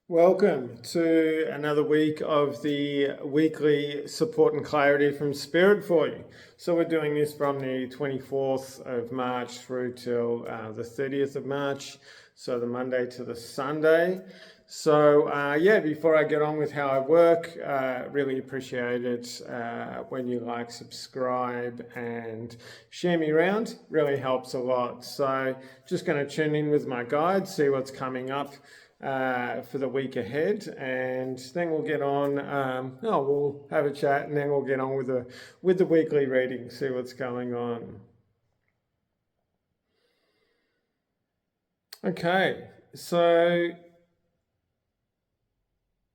Welcome to another week of the weekly support and clarity from Spirit for you. So we're doing this from the 24th of March through till the 30th of March, so the Monday to the Sunday. So before I get on with how I work, really appreciate it when you like, subscribe and share me around. Really helps a lot. So just going to tune in with my guide, see what's coming up for the week ahead, and then we'll get on. We'll have a chat, and then we'll get on with the weekly reading. See what's going on. Okay, so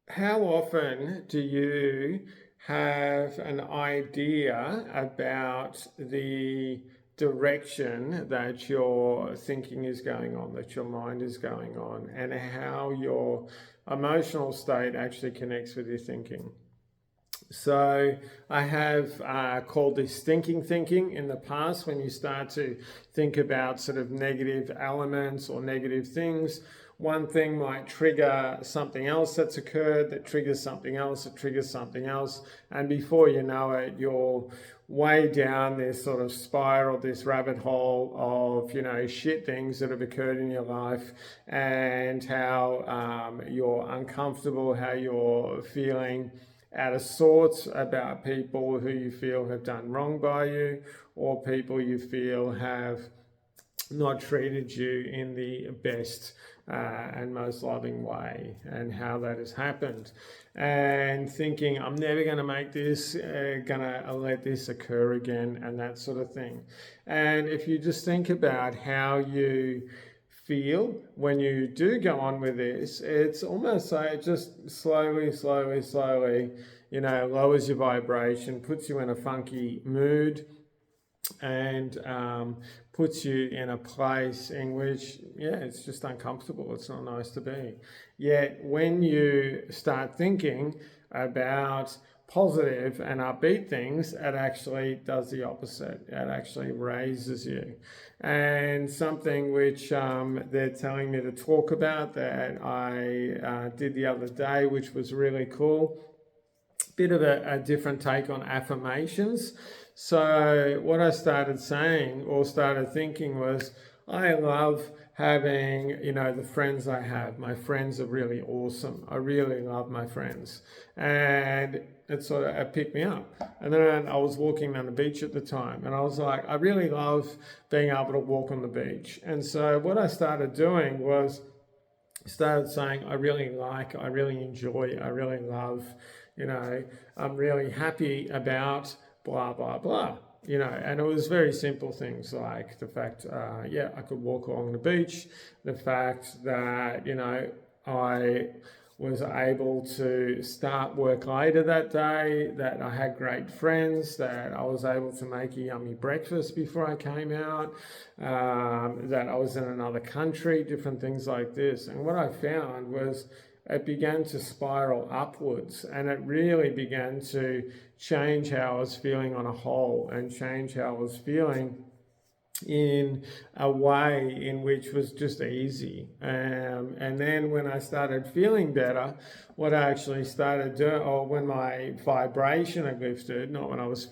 how often do you have an idea about the direction that your thinking is going on, that your mind is going on, and how your emotional state actually connects with your thinking? So I have called this thinking in the past, when you start to think about sort of negative elements or negative things. One thing might trigger something else that's occurred, that triggers something else, that triggers something else. And before you know it, you're way down this sort of spiral, this rabbit hole of, shit things that have occurred in your life, and how you're uncomfortable, how you're feeling out of sorts about people who you feel have done wrong by you, or people you feel have not treated you in the best and most loving way, and how that has happened. And thinking, I'm never going to make this, gonna let this occur again, and that sort of thing. And if you just think about how you feel when you do go on with this, it's almost like it just slowly, lowers your vibration, puts you in a funky mood, and puts you in a place in which, it's just uncomfortable. It's not nice to be. Yet when you start thinking about positive and upbeat things, it actually does the opposite. It actually raises you. And something which they're telling me to talk about, that I did the other day, which was really cool. Bit of a different take on affirmations. So what I started saying, or started thinking, was, I love having, the friends I have. My friends are really awesome. I really love my friends. And it sort of picked me up. And then I was walking on the beach at the time, and I was like, I really love being able to walk on the beach. And so what I started doing was, started saying, I really like, I really enjoy, I really love, I'm really happy about blah, blah, blah. And it was very simple things, like the fact, I could walk along the beach, the fact that, I was able to start work later that day, that I had great friends, that I was able to make a yummy breakfast before I came out, that I was in another country, different things like this. And what I found was, it began to spiral upwards, and it really began to change how I was feeling on a whole, and change how I was feeling in a way in which was just easy. And then when I started feeling better, what I actually started doing, or when my vibration had lifted, not when I was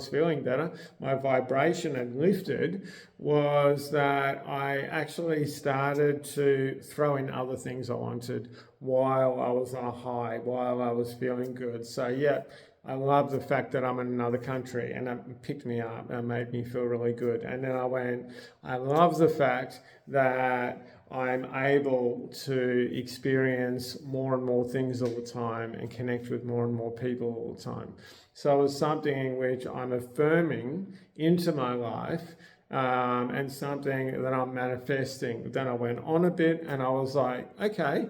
feeling better, my vibration had lifted, was that I actually started to throw in other things I wanted while I was on a high, while I was feeling good. So I love the fact that I'm in another country, and it picked me up and made me feel really good. And then I love the fact that I'm able to experience more and more things all the time, and connect with more and more people all the time. So it's something in which I'm affirming into my life, and something that I'm manifesting. Then I went on a bit, and I was like, okay,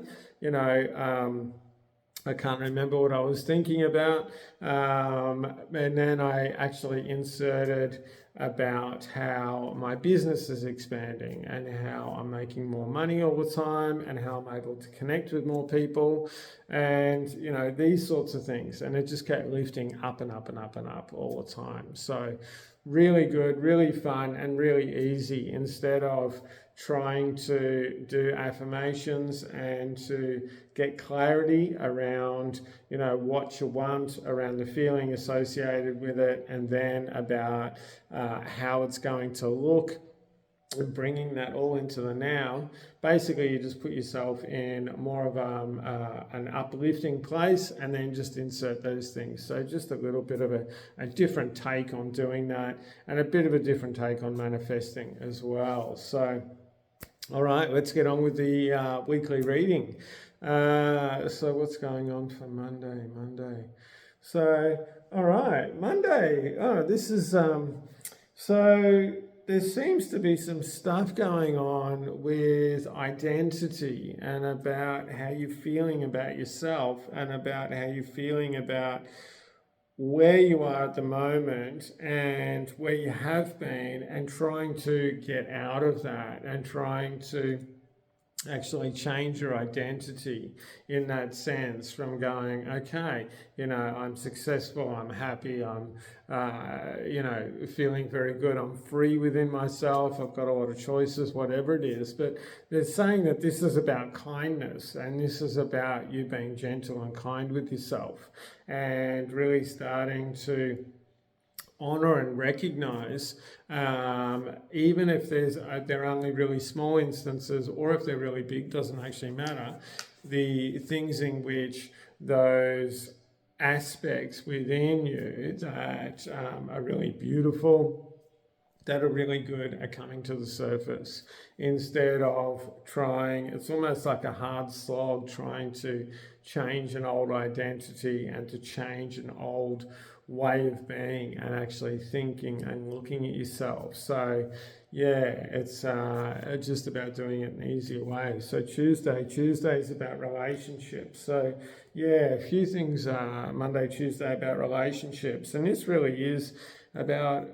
I can't remember what I was thinking about. And then I actually inserted about how my business is expanding, and how I'm making more money all the time, and how I'm able to connect with more people, and, these sorts of things. And it just kept lifting up and up and up and up all the time. So really good, really fun, and really easy, instead of trying to do affirmations and to get clarity around, what you want, around the feeling associated with it, and then about how it's going to look, and bringing that all into the now. Basically, you just put yourself in more of an uplifting place, and then just insert those things. So just a little bit of a different take on doing that, and a bit of a different take on manifesting as well. So, all right, let's get on with the weekly reading. So what's going on for Monday? So, all right, Monday. Oh, this is, so there seems to be some stuff going on with identity and about how you're feeling about yourself and about how you're feeling about where you are at the moment and where you have been, and trying to get out of that and trying to actually change your identity in that sense, from going, okay, I'm successful, I'm happy, I'm, feeling very good, I'm free within myself, I've got a lot of choices, whatever it is. But they're saying that this is about kindness, and this is about you being gentle and kind with yourself, and really starting to honor and recognize, even if they're only really small instances, or if they're really big, doesn't actually matter, the things in which those aspects within you that are really beautiful, that are really good, are coming to the surface, instead of trying, it's almost like a hard slog trying to change an old identity and to change an old way of being and actually thinking and looking at yourself. So yeah, it's just about doing it in an easier way. So Tuesday is about relationships. So yeah, a few things Monday, Tuesday about relationships, and this really is about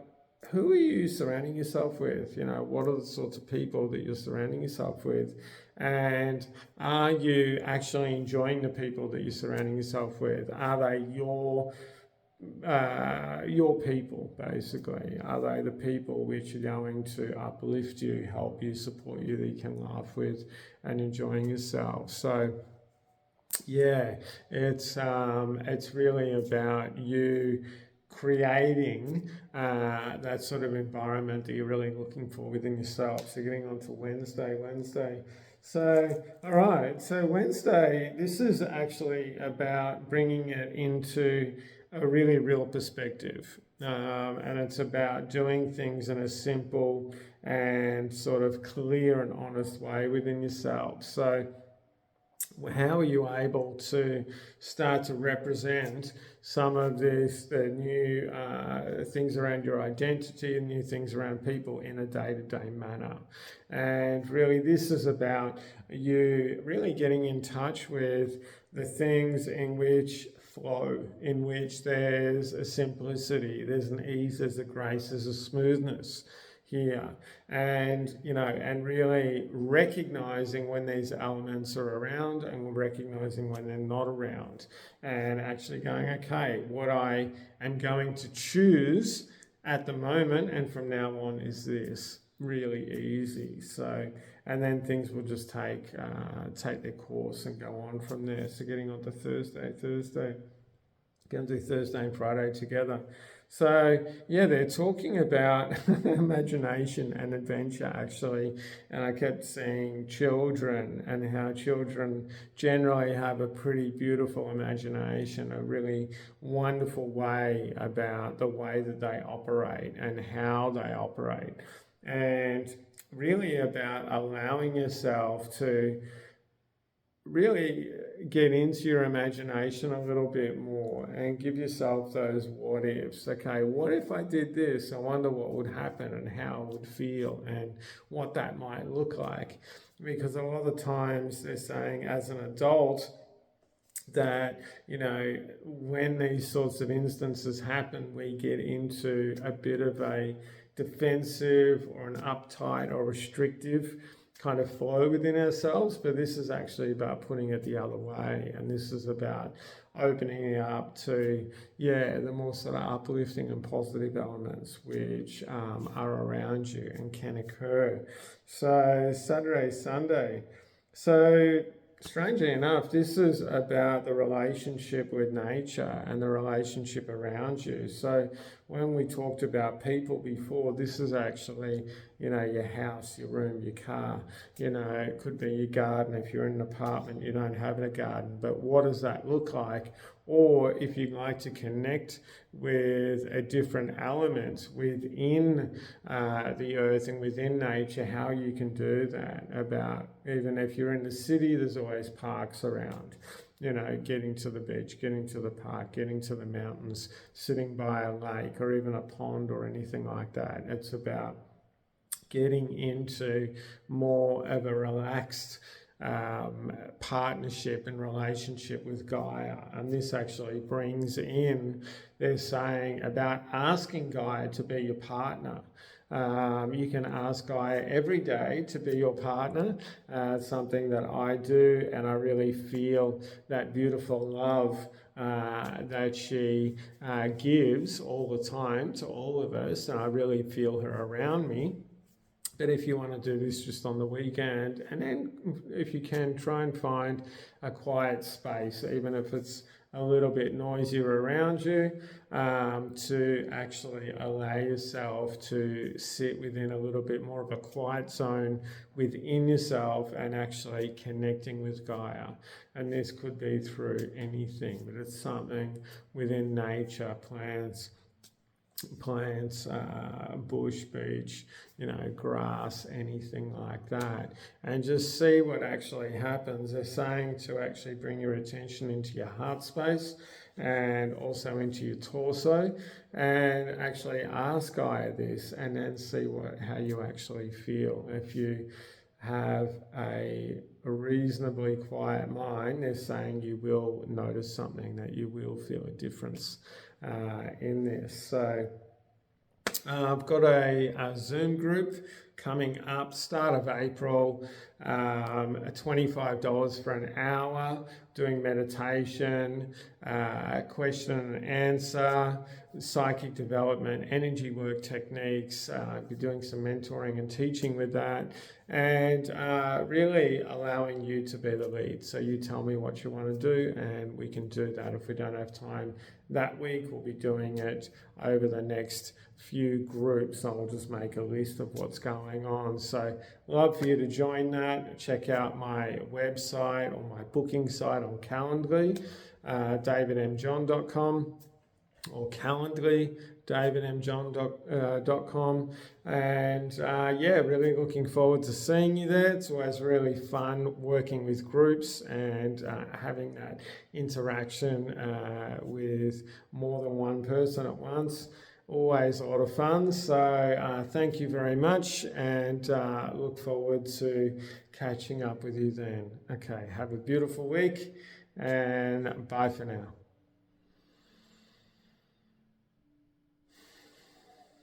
who are you surrounding yourself with? What are the sorts of people that you're surrounding yourself with? And are you actually enjoying the people that you're surrounding yourself with? Are they your people, basically? Are they the people which are going to uplift you, help you, support you, that you can laugh with and enjoying yourself? So yeah, it's really about you creating that sort of environment that you're really looking for within yourself. So getting on to Wednesday. So, all right, so Wednesday, this is actually about bringing it into a really real perspective. And it's about doing things in a simple and sort of clear and honest way within yourself. So how are you able to start to represent some of the new things around your identity and new things around people in a day-to-day manner? And really, this is about you really getting in touch with the things in which flow, in which there's a simplicity, there's an ease, there's a grace, there's a smoothness here, and and really recognizing when these elements are around and recognizing when they're not around, and actually going, okay, what I am going to choose at the moment and from now on is this. Really easy. So, and then things will just take their course and go on from there. So getting on to Thursday, going to do Thursday and Friday together. So yeah, they're talking about imagination and adventure, actually, and I kept seeing children and how children generally have a pretty beautiful imagination, a really wonderful way about the way that they operate and how they operate, and really about allowing yourself to really get into your imagination a little bit more and give yourself those what ifs. Okay, what if I did this? I wonder what would happen and how it would feel and what that might look like. Because a lot of the times they're saying, as an adult, that when these sorts of instances happen, we get into a bit of a defensive or an uptight or restrictive kind of flow within ourselves, but this is actually about putting it the other way, and this is about opening it up to the more sort of uplifting and positive elements which are around you and can occur. So Saturday, Sunday. So strangely enough, this is about the relationship with nature and the relationship around you. So when we talked about people before, this is actually, your house, your room, your car. It could be your garden. If you're in an apartment, you don't have a garden. But what does that look like? Or if you'd like to connect with a different element within the earth and within nature, how you can do that. About even if you're in the city, there's always parks around. Getting to the beach, getting to the park, getting to the mountains, sitting by a lake or even a pond or anything like that. It's about getting into more of a relaxed partnership and relationship with Gaia. And this actually brings in, they're saying about asking Gaia to be your partner. You can ask Gaia every day to be your partner. It's something that I do, and I really feel that beautiful love that she gives all the time to all of us, and I really feel her around me. But if you want to do this just on the weekend, and then if you can, try and find a quiet space, even if it's a little bit noisier around you, to actually allow yourself to sit within a little bit more of a quiet zone within yourself and actually connecting with Gaia. And this could be through anything, but it's something within nature, plants, bush, beach, grass, anything like that, and just see what actually happens. They're saying to actually bring your attention into your heart space and also into your torso, and actually ask Gaia this, and then see how you actually feel. If you have a reasonably quiet mind, they're saying you will notice something, that you will feel a difference in this. So I've got a Zoom group coming up, start of April, $25 for an hour, doing meditation, question and answer, psychic development, energy work techniques. I'll be doing some mentoring and teaching with that, and really allowing you to be the lead. So you tell me what you want to do, and we can do that. If we don't have time that week, we'll be doing it over the next few groups. I'll just make a list of what's going on. So love for you to join that. Check out my website or my booking site on Calendly, davidmjohn.com, or Calendly, davidmjohn.com. And really looking forward to seeing you there. It's always really fun working with groups and having that interaction with more than one person at once. Always a lot of fun. So thank you very much, and look forward to catching up with you then. Okay, have a beautiful week, and bye for now.